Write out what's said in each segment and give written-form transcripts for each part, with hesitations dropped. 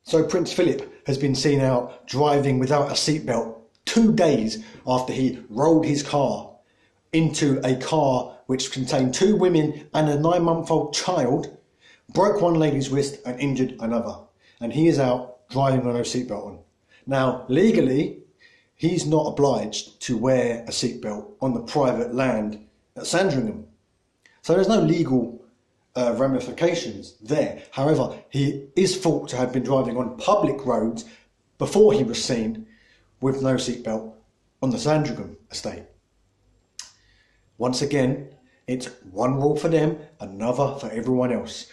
So Prince Philip has been seen out driving without a seatbelt 2 days after he rolled his car into a car which contained 2 women and a 9-month-old child, broke one lady's wrist and injured another. And he is out driving with no seatbelt on. Now, legally, he's not obliged to wear a seatbelt on the private land at Sandringham. So there's no legal ramifications there. However, he is thought to have been driving on public roads before he was seen with no seatbelt on the Sandringham estate. Once again, it's one rule for them, another for everyone else.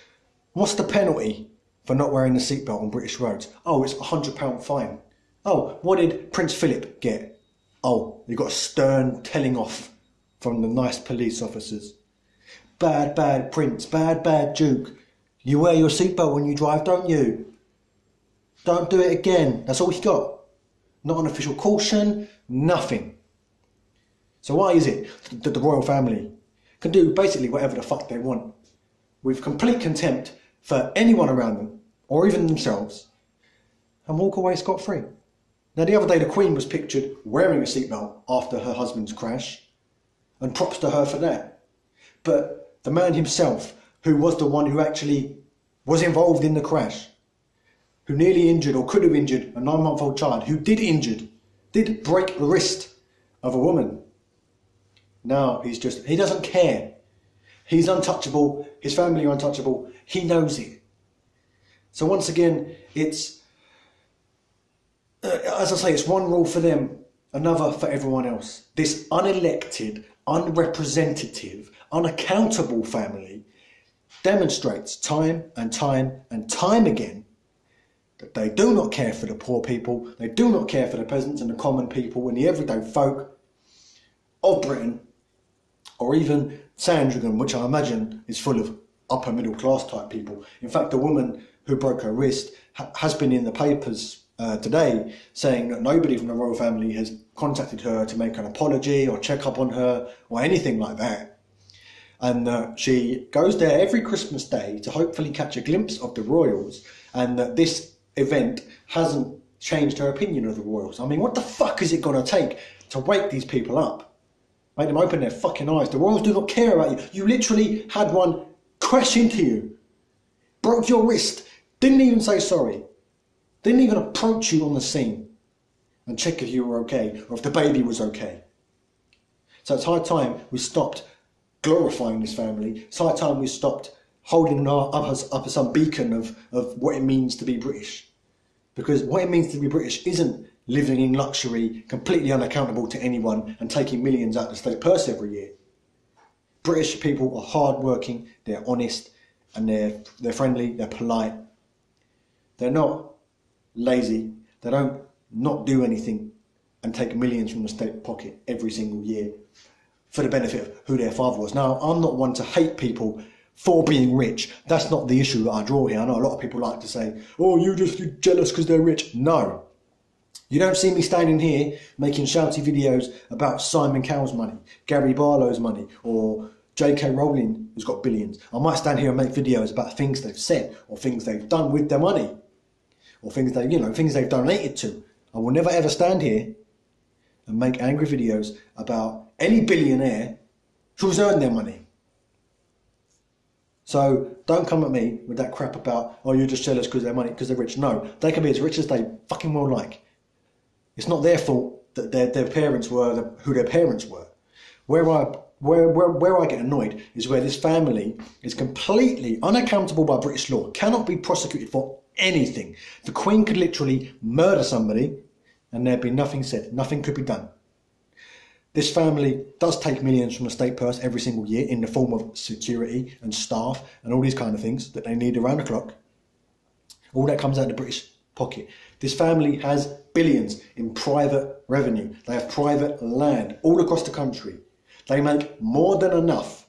What's the penalty for not wearing a seatbelt on British roads? Oh, it's a £100 fine. Oh, what did Prince Philip get? Oh, he got a stern telling off from the nice police officers. Bad, bad Prince, bad, bad Duke. You wear your seatbelt when you drive, don't you? Don't do it again. That's all he got. Not an official caution, nothing. So why is it that the royal family can do basically whatever the fuck they want with complete contempt for anyone around them, or even themselves, and walk away scot-free? Now, the other day, the Queen was pictured wearing a seatbelt after her husband's crash, and props to her for that. But the man himself, who was the one who actually was involved in the crash, who nearly injured or could have injured a 9-month-old child, who did break the wrist of a woman. Now he doesn't care. He's untouchable, his family are untouchable, he knows it. So once again, it's, as I say, it's one rule for them, another for everyone else. This unelected, unrepresentative, unaccountable family demonstrates time and time and time again that they do not care for the poor people, they do not care for the peasants and the common people and the everyday folk of Britain, or even Sandringham, which I imagine is full of upper middle class type people. In fact, the woman who broke her wrist has been in the papers today saying that nobody from the royal family has contacted her to make an apology or check up on her or anything like that. And she goes there every Christmas Day to hopefully catch a glimpse of the royals, and that this event hasn't changed her opinion of the royals. I mean, what the fuck is it going to take to wake these people up? Make them open their fucking eyes. The royals do not care about you. You literally had one crash into you, broke your wrist, didn't even say sorry, didn't even approach you on the scene and check if you were okay or if the baby was okay. So it's high time we stopped glorifying this family. It's high time we stopped holding up as some beacon of what it means to be British. Because what it means to be British isn't living in luxury, completely unaccountable to anyone and taking millions out of the state purse every year. British people are hard-working, they're honest, and they're friendly, they're polite. They're not lazy, they don't not do anything and take millions from the state pocket every single year for the benefit of who their father was. Now, I'm not one to hate people for being rich. That's not the issue that I draw here. I know a lot of people like to say, oh, you're jealous because they're rich. No. You don't see me standing here making shouty videos about Simon Cowell's money, Gary Barlow's money, or J.K. Rowling, who's got billions. I might stand here and make videos about things they've said, or things they've done with their money, or things they've donated to. I will never ever stand here and make angry videos about any billionaire who's earned their money. So don't come at me with that crap about, oh, you're just jealous because they're rich. No, they can be as rich as they fucking well like. It's not their fault that their parents were who their parents were. Where I get annoyed is where this family is completely unaccountable by British law, cannot be prosecuted for anything. The Queen could literally murder somebody and there'd be nothing said. Nothing could be done. This family does take millions from the state purse every single year in the form of security and staff and all these kind of things that they need around the clock. All that comes out of the British pocket. This family has billions in private revenue. They have private land all across the country. They make more than enough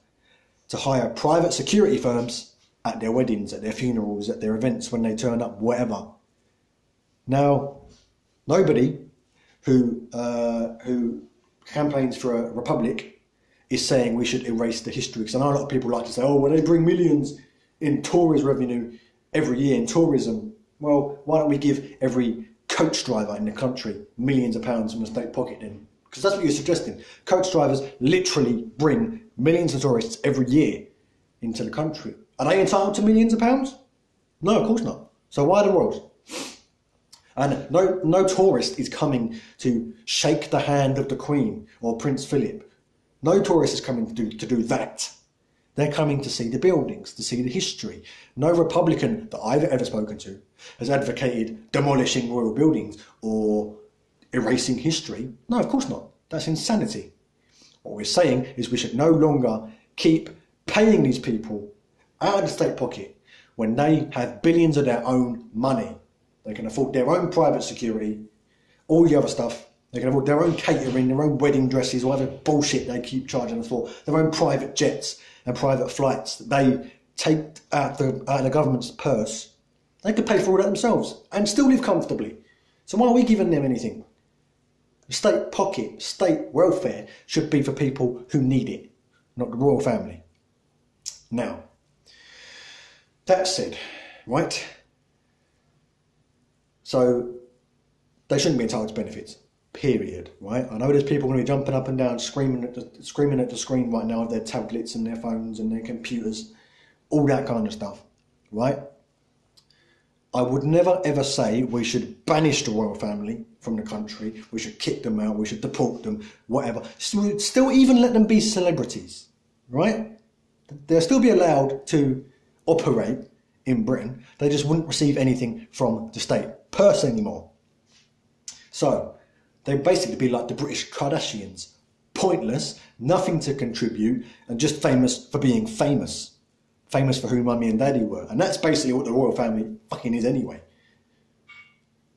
to hire private security firms at their weddings, at their funerals, at their events when they turn up, whatever. Now, nobody who campaigns for a republic is saying we should erase the history. Because I know a lot of people like to say, oh, well, they bring millions in tourist revenue every year in tourism. Well, why don't we give every coach driver in the country millions of pounds from the state pocket then? Because that's what you're suggesting. Coach drivers literally bring millions of tourists every year into the country. Are they entitled to millions of pounds? No, of course not. So why the royals? And no tourist is coming to shake the hand of the Queen or Prince Philip. No tourist is coming to do that. They're coming to see the buildings, to see the history. No Republican that I've ever spoken to has advocated demolishing royal buildings or erasing history. No, of course not. That's insanity. What we're saying is we should no longer keep paying these people out of the state pocket when they have billions of their own money. They can afford their own private security, all the other stuff. They can afford their own catering, their own wedding dresses, whatever bullshit they keep charging us for, their own private jets and private flights that they take out of the government's purse. They could pay for all that themselves and still live comfortably. So why are we giving them anything? The state pocket, state welfare should be for people who need it, not the royal family. Now, that said, right? So they shouldn't be entitled to benefits, period, right? I know there's people going to be jumping up and down, screaming at the screen right now with their tablets and their phones and their computers, all that kind of stuff, right? I would never ever say we should banish the royal family from the country, we should kick them out, we should deport them, whatever. Still even let them be celebrities, right? They'll still be allowed to operate in Britain, they just wouldn't receive anything from the state purse anymore. So they'd basically be like the British Kardashians, pointless, nothing to contribute, and just famous for being famous. Famous for who mummy and daddy were. And that's basically what the royal family fucking is anyway.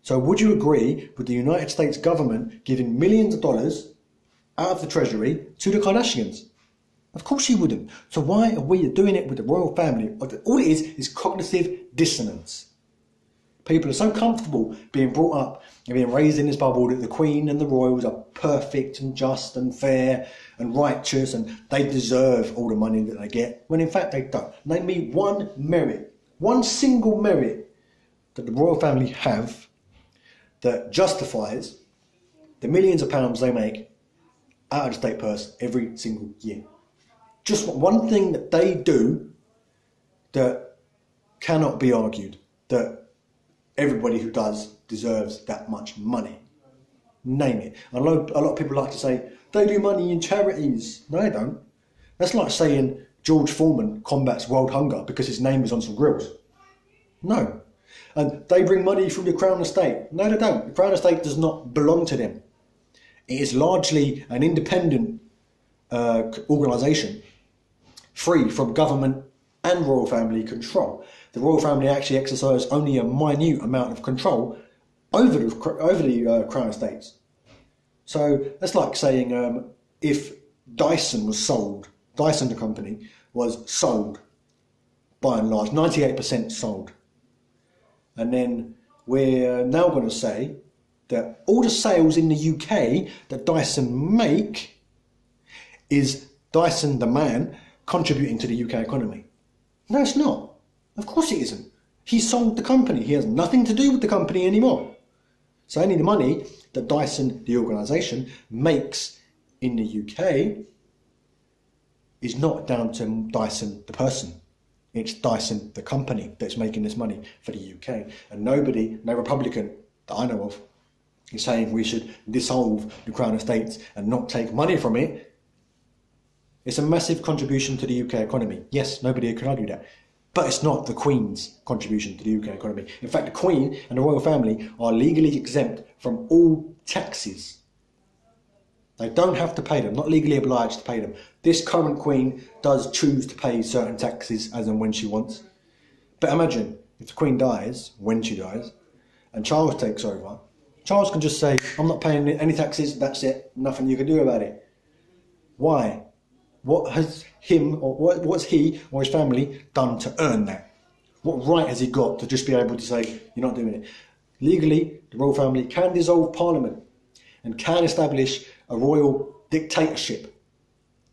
So would you agree with the United States government giving millions of dollars out of the treasury to the Kardashians? Of course you wouldn't. So why are we doing it with the royal family? All it is cognitive dissonance. People are so comfortable being brought up and being raised in this bubble that the Queen and the royals are perfect and just and fair and righteous and they deserve all the money that they get, when in fact they don't. Name me one merit, one single merit that the royal family have that justifies the millions of pounds they make out of the state purse every single year. Just one thing that they do that cannot be argued, that everybody who does deserves that much money. Name it. A lot of people like to say, they do money in charities. No, they don't. That's like saying George Foreman combats world hunger because his name is on some grills. No. And they bring money from the Crown Estate. No, they don't. The Crown Estate does not belong to them. It is largely an independent organisation, free from government and royal family control. The royal family actually exercise only a minute amount of control over the Crown Estates. So that's like saying if Dyson was sold, Dyson the company was sold by and large, 98% sold. And then we're now going to say that all the sales in the UK that Dyson make is Dyson the man contributing to the UK economy. No, it's not. Of course it isn't. He sold the company. He has nothing to do with the company anymore. So any of the money that Dyson, the organisation, makes in the UK is not down to Dyson, the person. It's Dyson, the company, that's making this money for the UK. And nobody, no Republican that I know of, is saying we should dissolve the Crown Estates and not take money from it. It's a massive contribution to the UK economy. Yes, nobody can argue that. But it's not the Queen's contribution to the UK economy. In fact, the Queen and the royal family are legally exempt from all taxes. They don't have to pay them, not legally obliged to pay them. This current Queen does choose to pay certain taxes as and when she wants. But imagine if the Queen dies, when she dies, and Charles takes over, Charles can just say, I'm not paying any taxes, that's it, nothing you can do about it. Why? What has what's he or his family done to earn that? What right has he got to just be able to say, you're not doing it? Legally, the royal family can dissolve Parliament and can establish a royal dictatorship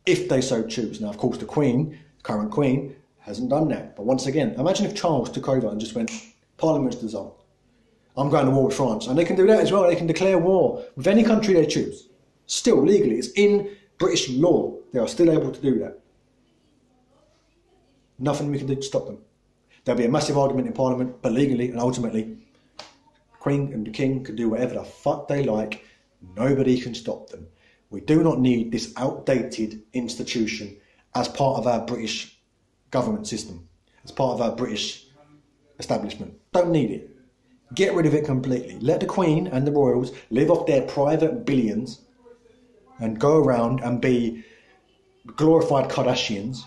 if they so choose. Now, of course, the Queen, the current Queen, hasn't done that. But once again, imagine if Charles took over and just went, Parliament's dissolved. I'm going to war with France. And they can do that as well. They can declare war with any country they choose. Still, legally, it's in British law. They are still able to do that. Nothing we can do to stop them. There'll be a massive argument in Parliament, but legally and ultimately, the Queen and the King can do whatever the fuck they like. Nobody can stop them. We do not need this outdated institution as part of our British government system, as part of our British establishment. Don't need it. Get rid of it completely. Let the Queen and the royals live off their private billions and go around and be glorified Kardashians,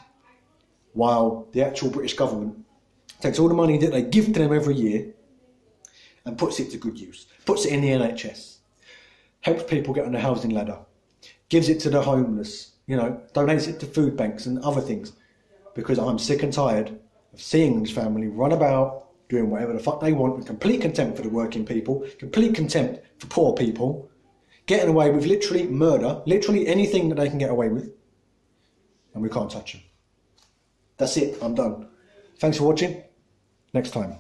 while the actual British government takes all the money that they give to them every year and puts it to good use. Puts it in the NHS. Helps people get on the housing ladder. Gives it to the homeless. You know, donates it to food banks and other things. Because I'm sick and tired of seeing this family run about doing whatever the fuck they want with complete contempt for the working people, complete contempt for poor people, getting away with literally murder, literally anything that they can get away with, and we can't touch them. That's it, I'm done. Thanks for watching. Next time.